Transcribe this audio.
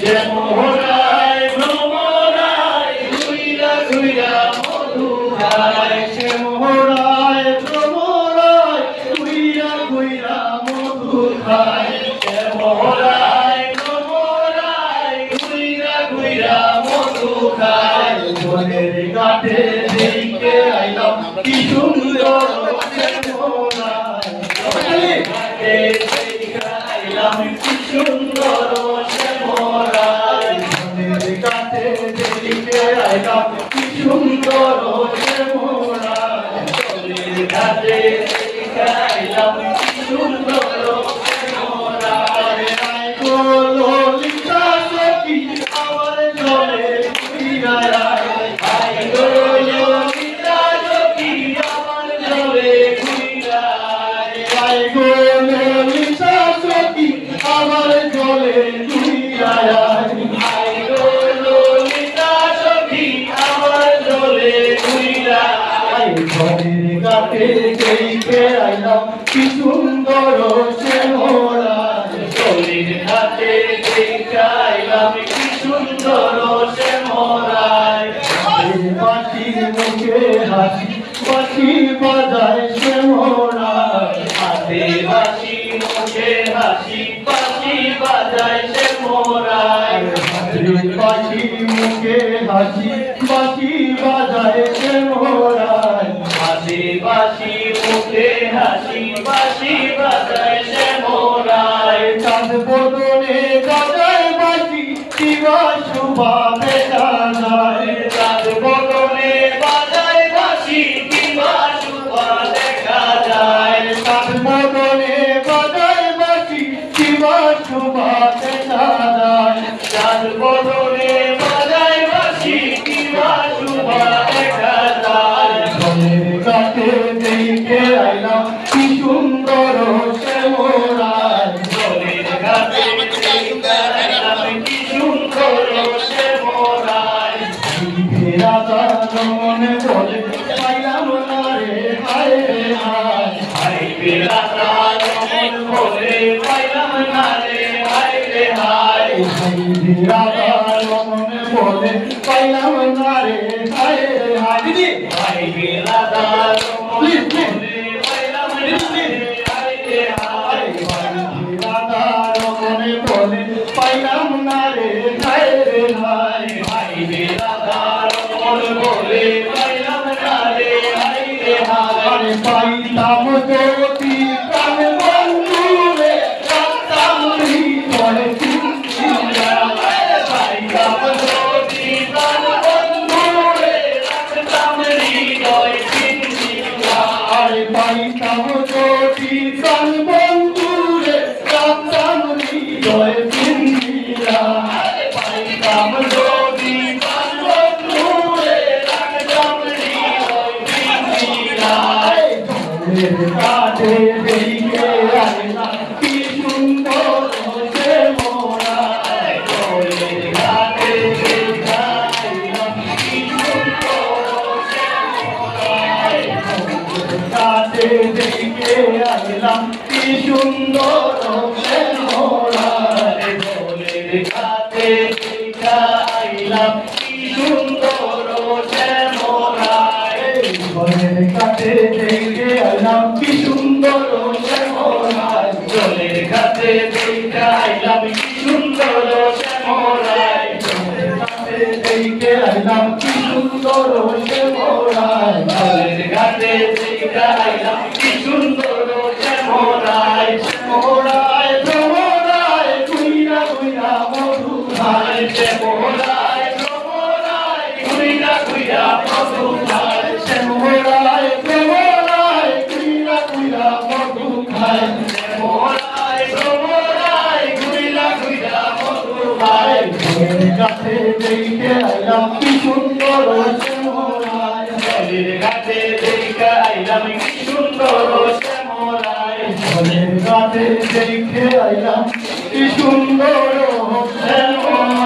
শ্যামরায় ভ্রমরায় ঘুইরা ঘুইরা মধু খায় শ্যামরায় ভ্রমরায় ঘুইরা ঘুইরা মধু খায় শ্যামরায় ভ্রমরায় ঘুইরা ঘুইরা মধু খায় জলের ঘাটে দেখে আইলাম কি সুন্দর শ্যামরায় জলের ঘাটে দেখে আইলাম কি সুন্দর শ্যামরায় জলের ঘাটে দেখে আইলাম কি সুন্দর শ্যামরায় জলের ঘাটে দেখে আইলাম কি সুন্দর শ্যামরায় আয় গো ললিতা সখী আমার জলে ঘুইরা আয় গো ললিতা সখী আমার জলে ঘুইরা আয় গো ললিতা সখী আমার জলে ঘুইরা আয় গো ললিতা সখী আমার জলে ঘুইরা জলের ঘাটে দেখে আইলাম কি সুন্দর শ্যামরায় জলের ঘাটে দেখে আইলাম কি সুন্দর শ্যামরায় বাঁশি মুখে হাসি বাঁশি বাজায় শ্যামরায় হাতে বাঁশি মুখে হাসি বাঁশি বাজায় শ্যামরায় বাঁশি মুখে হাসি বাঁশি বাজায় শ্যামরায় হাতে বাঁশি মুখে হাসি বাঁশি বাজায় শ্যামরায় চাঁদ বদনে বাজায় বাঁশি শিবা শুভা দেখা যায় চাঁদ বদনে বাজায় বাঁশি শিবা শুভা দেখা যায় চাঁদ বদনে বাজায় বাঁশি শিবা শুভা দেখা যায় চাঁদ বদনে বাজায় বাঁশি শিবা শুভা দেখা যায় জলের ঘাটে দেখে আইলাম কি সুন্দর শ্যামরায় জলের ঘাটে দেখে আইলাম কি সুন্দর শ্যামরায় রাজা মনে বলে পাইলাম না রে হায় রে হায় হায় রাজা মন বলে পাইলাম না রে হায় রে হায় রাজা মনে বলে পাইলাম না রে হায় রে হায় দিদি হায় রাজা প্লিজ প্লিজ পাইলাম না রে হায় রে হায় রাজা মনে বলে পাইলাম না রে হায় রে হায় হায় রাজা মন বলে পাইলাম না রে হায় রে হায় পাইলাম জ্যোতি প্রাণ বন্ধু রে রাখতাম হৃদয় চিন্তা পাইলাম জ্যোতি প্রাণ বন্ধু রে রাখতাম হৃদয় চিন্তা পাইলাম জ্যোতি প্রাণ বন্ধু রে রাখতাম হৃদয় চিন্তা পাইলাম জ্যোতি প্রাণ বন্ধু রে রাখতাম হৃদয় চিন্তা কাটে দেখে আইলাম কি সুন্দর শ্যামরায় জলের ঘাটে দেখে আইলাম কি সুন্দর শ্যামরায় কাটে দেখে আইলাম কি সুন্দর শ্যামরায় জলের ঘাটে দেখে আইলাম কি সুন্দর শ্যামরায় জলের ঘাটে দেখে আইলাম কি সুন্দর শ্যামরায় জলের ঘাটে দেখে আইলাম কি সুন্দর শ্যামরায় জলের ঘাটে দেখে আইলাম কি সুন্দর শ্যামরায় জলের ঘাটে দেখে আইলাম কি সুন্দর শ্যামরায় শ্যামরায় ভ্রমরায় ঘুইরা ঘুইরা মধু খায় শ্যামরায় ভ্রমরায় ঘুইরা ঘুইরা মধু খায় শ্যামরায় ভ্রমরায় ঘুইরা ঘুইরা মধু খায় শ্যামরায় ভ্রমরায় ঘুইরা ঘুইরা মধু খায় জলের ঘাটে দেখে আইলাম কি সুন্দর শ্যামরায় জলের ঘাটে দেখে আইলাম কি সুন্দর শ্যামরায় জলের ঘাটে দেখে আইলাম কি সুন্দর শ্যামরায়।